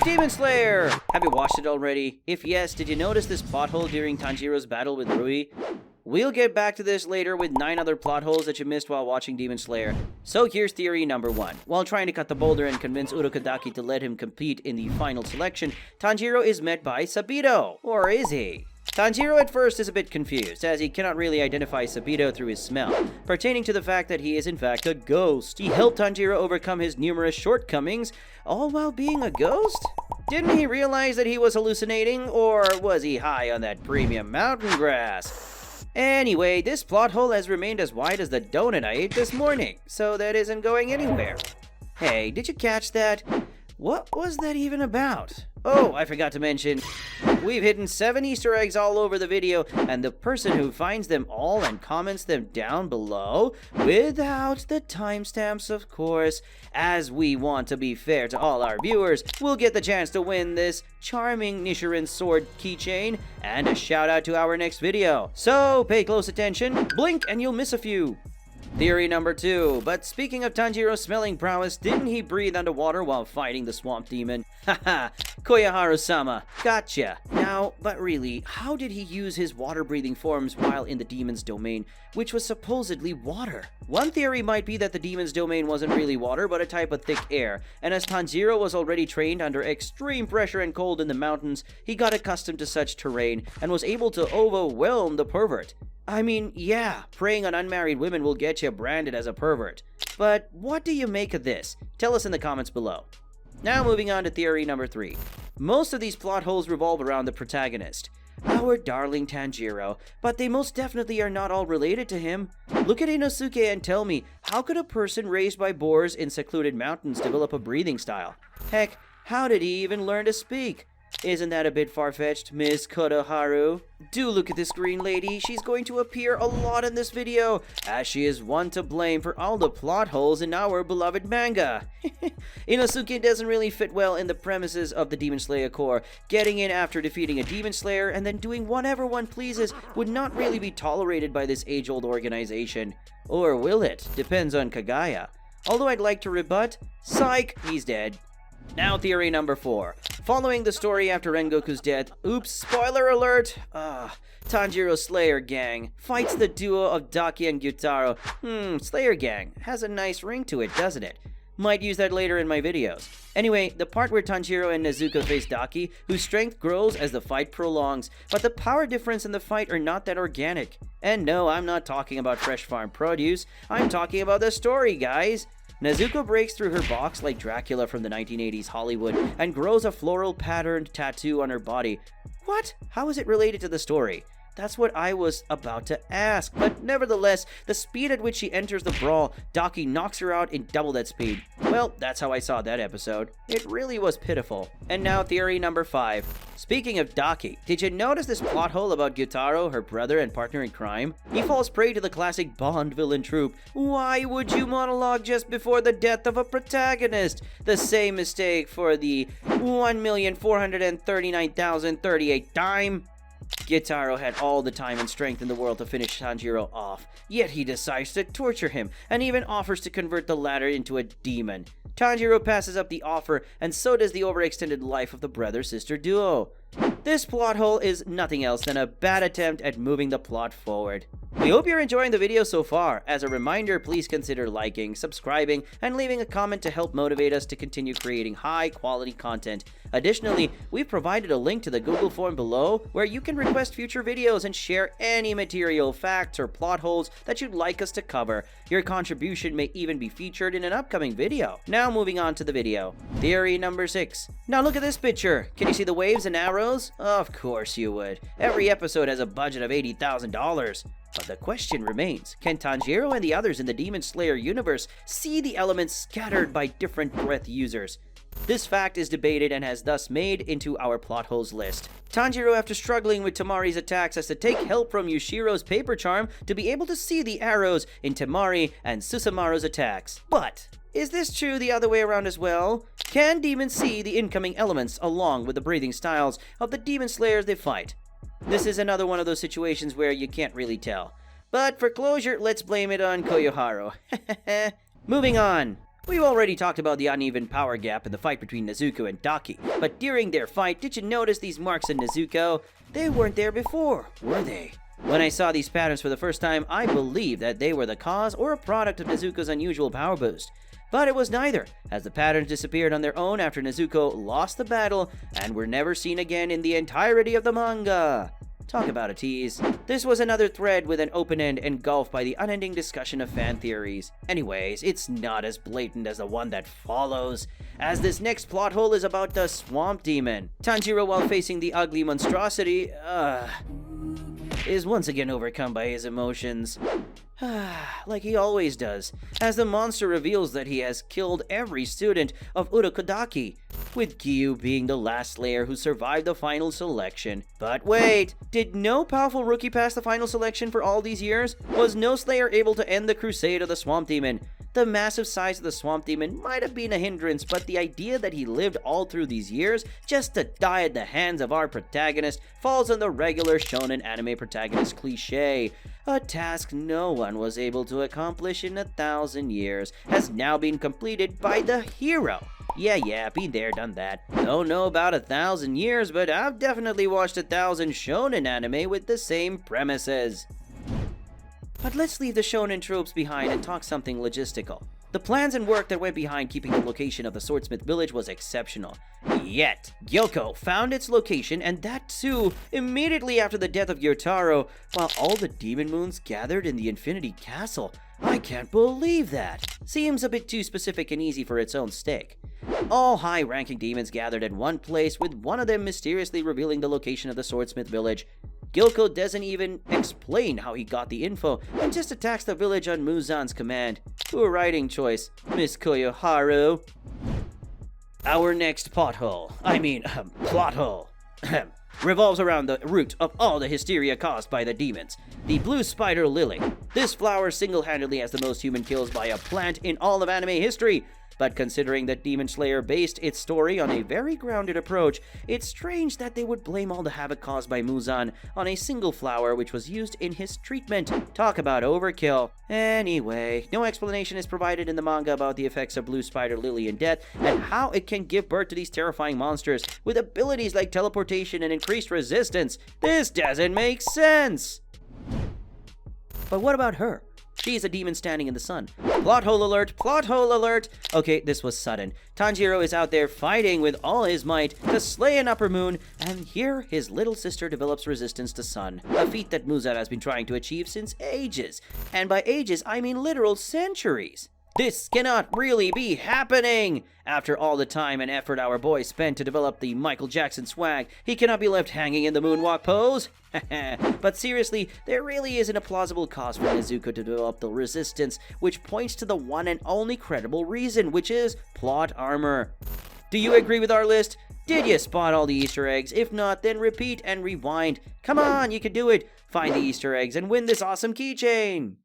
Demon Slayer! Have you watched it already? If yes, did you notice this plot hole during Tanjiro's battle with Rui? We'll get back to this later with 9 other plot holes that you missed while watching Demon Slayer. So here's theory number 1. While trying to cut the boulder and convince Urukadaki to let him compete in the final selection, Tanjiro is met by Sabito. Or is he? Tanjiro at first is a bit confused, as he cannot really identify Sabito through his smell, pertaining to the fact that he is in fact a ghost. He helped Tanjiro overcome his numerous shortcomings, all while being a ghost? Didn't he realize that he was hallucinating, or was he high on that premium mountain grass? Anyway, this plot hole has remained as wide as the donut I ate this morning, so that isn't going anywhere. Hey, did you catch that? What was that even about? Oh, I forgot to mention, we've hidden 7 Easter eggs all over the video, and the person who finds them all and comments them down below, without the timestamps of course, as we want to be fair to all our viewers, will get the chance to win this charming Nichiren sword keychain, and a shout out to our next video. So, pay close attention, blink and you'll miss a few. Theory number 2, but speaking of Tanjiro's smelling prowess, didn't he breathe underwater while fighting the swamp demon? Haha, Koyaharu-sama, gotcha. Now, but really, how did he use his water-breathing forms while in the demon's domain, which was supposedly water? One theory might be that the demon's domain wasn't really water, but a type of thick air, and as Tanjiro was already trained under extreme pressure and cold in the mountains, he got accustomed to such terrain and was able to overwhelm the pervert. I mean, yeah, preying on unmarried women will get you branded as a pervert. But what do you make of this? Tell us in the comments below. Now moving on to theory number 3. Most of these plot holes revolve around the protagonist, our darling Tanjiro, but they most definitely are not all related to him. Look at Inosuke and tell me, how could a person raised by boars in secluded mountains develop a breathing style? Heck, how did he even learn to speak? Isn't that a bit far-fetched, Miss Kotoharu? Do look at this green lady. She's going to appear a lot in this video, as she is one to blame for all the plot holes in our beloved manga. Inosuke doesn't really fit well in the premises of the Demon Slayer Corps. Getting in after defeating a Demon Slayer and then doing whatever one pleases would not really be tolerated by this age-old organization. Or will it? Depends on Kagaya. Although I'd like to rebut, psych, he's dead. Now theory number 4. Following the story after Rengoku's death, oops, spoiler alert, Tanjiro's Slayer Gang fights the duo of Daki and Gyutaro. Slayer Gang has a nice ring to it, doesn't it? Might use that later in my videos. Anyway, the part where Tanjiro and Nezuko face Daki, whose strength grows as the fight prolongs, but the power difference in the fight are not that organic. And no, I'm not talking about fresh farm produce, I'm talking about the story, guys. Nezuko breaks through her box like Dracula from the 1980s Hollywood and grows a floral patterned tattoo on her body. What? How is it related to the story? That's what I was about to ask, but nevertheless, the speed at which she enters the brawl, Daki knocks her out in double that speed. Well, that's how I saw that episode. It really was pitiful. And now theory number 5. Speaking of Daki, did you notice this plot hole about Gyutaro, her brother and partner in crime? He falls prey to the classic Bond villain trope. Why would you monologue just before the death of a protagonist? The same mistake for the 1,439,038 time. Gyutaro had all the time and strength in the world to finish Tanjiro off, yet he decides to torture him, and even offers to convert the latter into a demon. Tanjiro passes up the offer, and so does the overextended life of the brother-sister duo. This plot hole is nothing else than a bad attempt at moving the plot forward. We hope you're enjoying the video so far. As a reminder, please consider liking, subscribing, and leaving a comment to help motivate us to continue creating high-quality content. Additionally, we've provided a link to the Google form below where you can request future videos and share any material, facts, or plot holes that you'd like us to cover. Your contribution may even be featured in an upcoming video. Now moving on to the video. Theory number 6. Now look at this picture. Can you see the waves and arrows? Of course you would. Every episode has a budget of $80,000. But the question remains, can Tanjiro and the others in the Demon Slayer universe see the elements scattered by different breath users? This fact is debated and has thus made into our plot holes list. Tanjiro, after struggling with Temari's attacks, has to take help from Yushiro's paper charm to be able to see the arrows in Temari and Susumaru's attacks. But is this true the other way around as well? Can demons see the incoming elements along with the breathing styles of the demon slayers they fight? This is another one of those situations where you can't really tell. But for closure, let's blame it on Koyoharu. Moving on. We've already talked about the uneven power gap in the fight between Nezuko and Daki, but during their fight, did you notice these marks in Nezuko? They weren't there before, were they? When I saw these patterns for the first time, I believed that they were the cause or a product of Nezuko's unusual power boost. But it was neither, as the patterns disappeared on their own after Nezuko lost the battle and were never seen again in the entirety of the manga. Talk about a tease. This was another thread with an open end engulfed by the unending discussion of fan theories. Anyways, it's not as blatant as the one that follows, as this next plot hole is about the Swamp Demon. Tanjiro, while facing the ugly monstrosity, is once again overcome by his emotions. Like he always does, as the monster reveals that he has killed every student of Urokodaki, with Giyu being the last Slayer who survived the final selection. But wait, did no powerful rookie pass the final selection for all these years? Was no Slayer able to end the crusade of the Swamp Demon? The massive size of the Swamp Demon might have been a hindrance, but the idea that he lived all through these years just to die at the hands of our protagonist falls on the regular shonen anime protagonist cliche. A task no one was able to accomplish in 1,000 years has now been completed by the hero. Yeah, been there, done that. Don't know about 1,000 years, but I've definitely watched 1,000 shonen anime with the same premises. But let's leave the shonen tropes behind and talk something logistical. The plans and work that went behind keeping the location of the Swordsmith Village was exceptional. Yet, Gyoko found its location, and that too, immediately after the death of Gyotaro, while all the Demon Moons gathered in the Infinity Castle. I can't believe that. Seems a bit too specific and easy for its own stake. All high-ranking demons gathered in one place, with one of them mysteriously revealing the location of the Swordsmith Village. Gyoko doesn't even explain how he got the info and just attacks the village on Muzan's command. Poor writing choice, Miss Koyoharu. Our next plot hole, revolves around the root of all the hysteria caused by the demons, the blue spider lily. This flower single-handedly has the most human kills by a plant in all of anime history. But considering that Demon Slayer based its story on a very grounded approach, it's strange that they would blame all the havoc caused by Muzan on a single flower which was used in his treatment. Talk about overkill. Anyway, no explanation is provided in the manga about the effects of Blue Spider Lily in death and how it can give birth to these terrifying monsters with abilities like teleportation and increased resistance. This doesn't make sense! But what about her? She's a demon standing in the sun. Plot hole alert, plot hole alert! Okay, this was sudden. Tanjiro is out there fighting with all his might to slay an upper moon, and here his little sister develops resistance to sun, a feat that Muzan has been trying to achieve since ages. And by ages, I mean literal centuries. This cannot really be happening! After all the time and effort our boy spent to develop the Michael Jackson swag, he cannot be left hanging in the moonwalk pose? But seriously, there really isn't a plausible cause for Nezuko to develop the resistance, which points to the one and only credible reason, which is plot armor. Do you agree with our list? Did you spot all the Easter eggs? If not, then repeat and rewind. Come on, you can do it! Find the Easter eggs and win this awesome keychain!